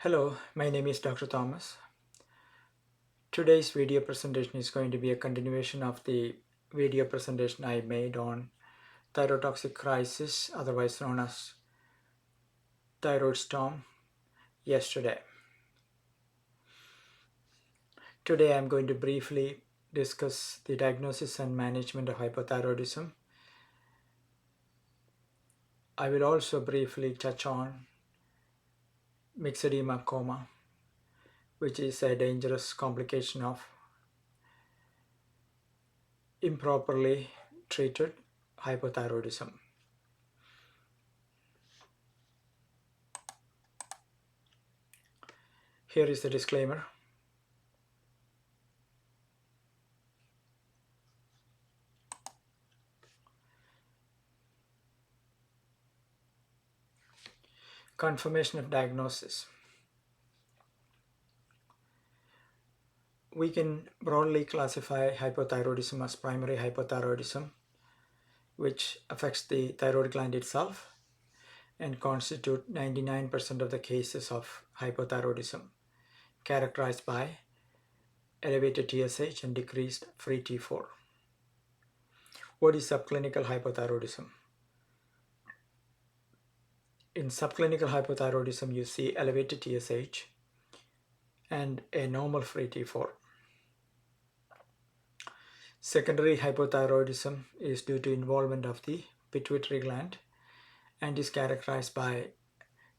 Hello, my name is Dr. Thomas. Today's video presentation is going to be a continuation of the video presentation I made on thyrotoxic crisis, otherwise known as thyroid storm, yesterday. Today I'm going to briefly discuss the diagnosis and management of hypothyroidism. I will also briefly touch on myxedema coma, which is a dangerous complication of improperly treated hypothyroidism. Here is the disclaimer. Confirmation of diagnosis. We can broadly classify hypothyroidism as primary hypothyroidism, which affects the thyroid gland itself and constitute 99% of the cases of hypothyroidism, characterized by elevated TSH and decreased free T4. What is subclinical hypothyroidism? In subclinical hypothyroidism, you see elevated TSH and a normal free T4. Secondary hypothyroidism is due to involvement of the pituitary gland and is characterized by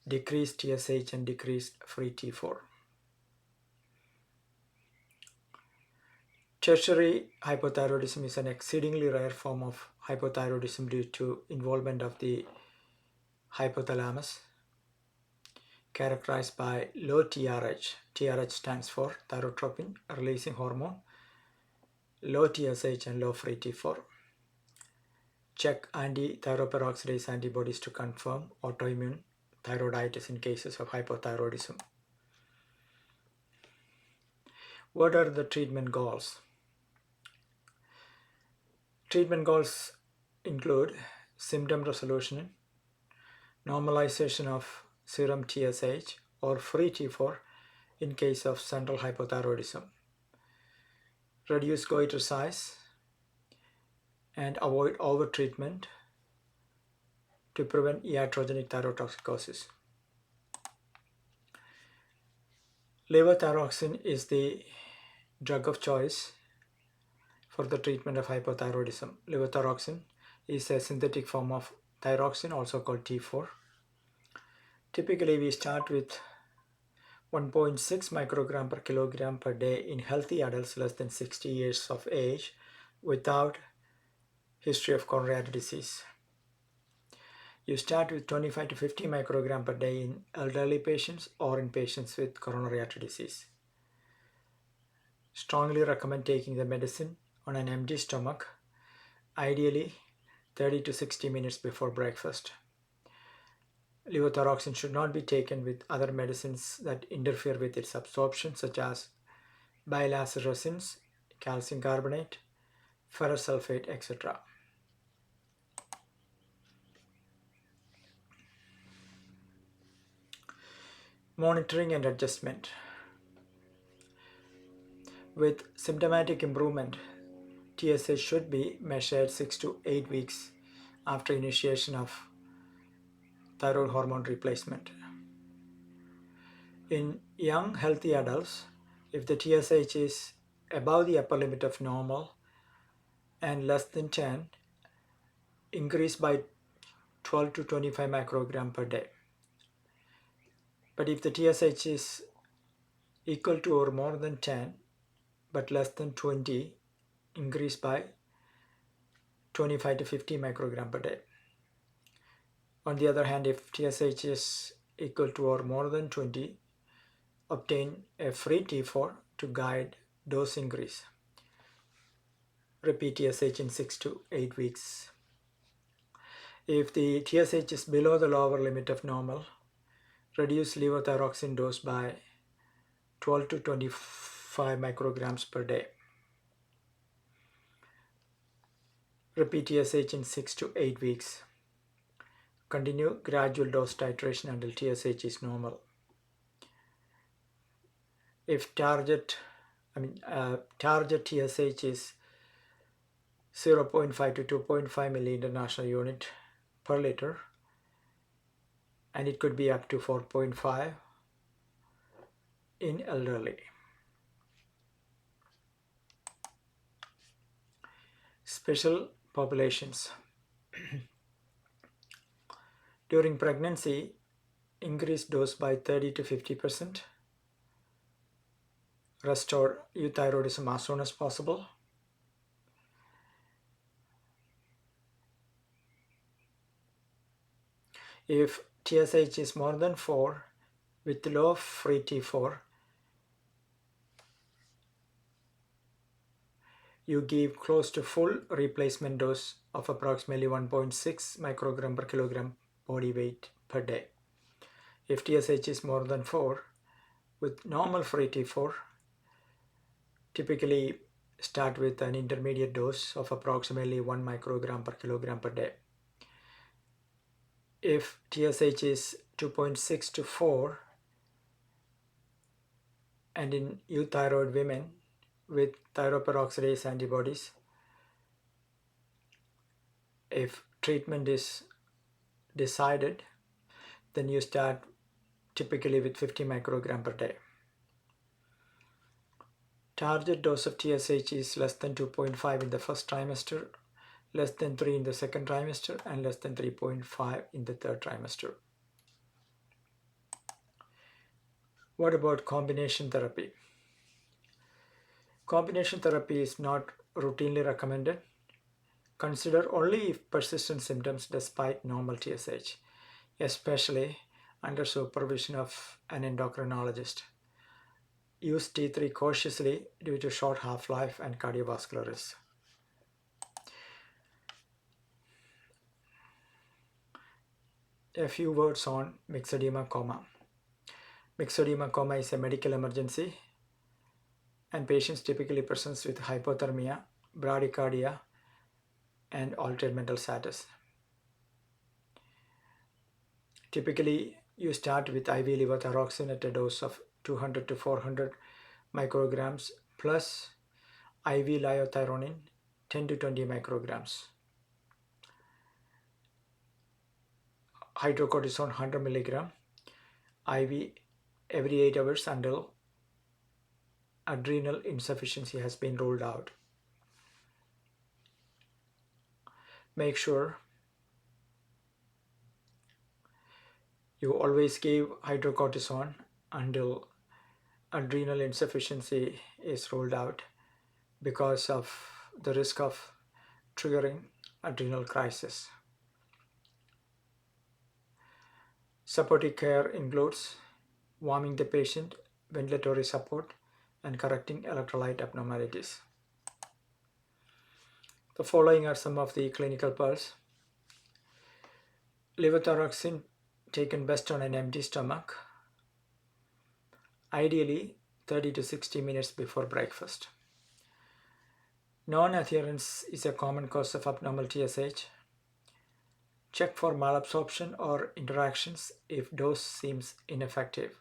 decreased TSH and decreased free T4. Tertiary hypothyroidism is an exceedingly rare form of hypothyroidism due to involvement of the hypothalamus, characterized by low TRH. TRH stands for thyrotropin releasing hormone, low TSH and low free T4. Check anti-thyroperoxidase antibodies to confirm autoimmune thyroiditis in cases of hypothyroidism. What are the treatment goals? Treatment goals include symptom resolution, normalization of serum TSH or free T4 in case of central hypothyroidism, reduce goiter size, and avoid overtreatment to prevent iatrogenic thyrotoxicosis. Levothyroxine is the drug of choice for the treatment of hypothyroidism. Levothyroxine is a synthetic form of thyroxine, also called T4. Typically, we start with 1.6 microgram per kilogram per day in healthy adults less than 60 years of age without history of coronary artery disease. You start with 25 to 50 microgram per day in elderly patients or in patients with coronary artery disease. Strongly recommend taking the medicine on an empty stomach, ideally 30 to 60 minutes before breakfast. Levothyroxine should not be taken with other medicines that interfere with its absorption, such as bile acid resins, calcium carbonate, ferrous sulfate, etc. Monitoring and adjustment. With symptomatic improvement, TSH should be measured 6 to 8 weeks after initiation of thyroid hormone replacement. In young healthy adults, if the TSH is above the upper limit of normal and less than 10, increase by 12 to 25 microgram per day. But if the TSH is equal to or more than 10 but less than 20, increase by 25 to 50 microgram per day. On the other hand, if TSH is equal to or more than 20, obtain a free T4 to guide dose increase. Repeat TSH in 6 to 8 weeks. If the TSH is below the lower limit of normal, reduce levothyroxine dose by 12 to 25 micrograms per day. Repeat TSH in 6 to 8 weeks. Continue gradual dose titration until TSH is normal. If target TSH is 0.5 to 2.5 milli international unit per liter, and it could be up to 4.5 in elderly. Special populations. During pregnancy, increase dose by 30 to 50%. Restore euthyroidism as soon as possible. If TSH is more than 4 with low free T4, you give close to full replacement dose of approximately 1.6 microgram per kilogram body weight per day. If TSH is more than 4 with normal free T4, typically start with an intermediate dose of approximately 1 microgram per kilogram per day. If TSH is 2.6 to 4 and in euthyroid women with thyroperoxidase antibodies, if treatment is decided, then you start typically with 50 microgram per day. Target dose of TSH is less than 2.5 in the first trimester, less than 3 in the second trimester, and less than 3.5 in the third trimester. What about combination therapy? Combination therapy is not routinely recommended. Consider only if persistent symptoms despite normal TSH, especially under supervision of an endocrinologist. Use T3 cautiously due to short half-life and cardiovascular risk. A few words on myxedema coma. Myxedema coma is a medical emergency, and patients typically present with hypothermia, bradycardia, and altered mental status. Typically, you start with IV levothyroxine at a dose of 200 to 400 micrograms plus IV liothyronine 10 to 20 micrograms. Hydrocortisone 100 milligram IV every 8 hours until adrenal insufficiency has been ruled out. Make sure you always give hydrocortisone until adrenal insufficiency is ruled out because of the risk of triggering adrenal crisis. Supportive care includes warming the patient, ventilatory support, and correcting electrolyte abnormalities. The following are some of the clinical pearls. Levothyroxine taken best on an empty stomach, ideally 30 to 60 minutes before breakfast. Non-adherence is a common cause of abnormal TSH. Check for malabsorption or interactions if dose seems ineffective.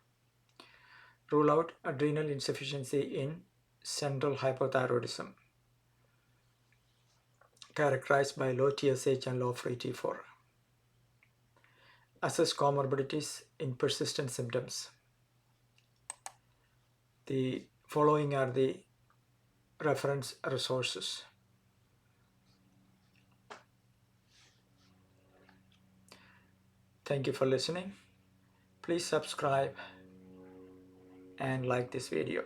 Rule out adrenal insufficiency in central hypothyroidism, characterized by low TSH and low free T4. Assess comorbidities in persistent symptoms. The following are the reference resources. Thank you for listening. Please subscribe and like this video.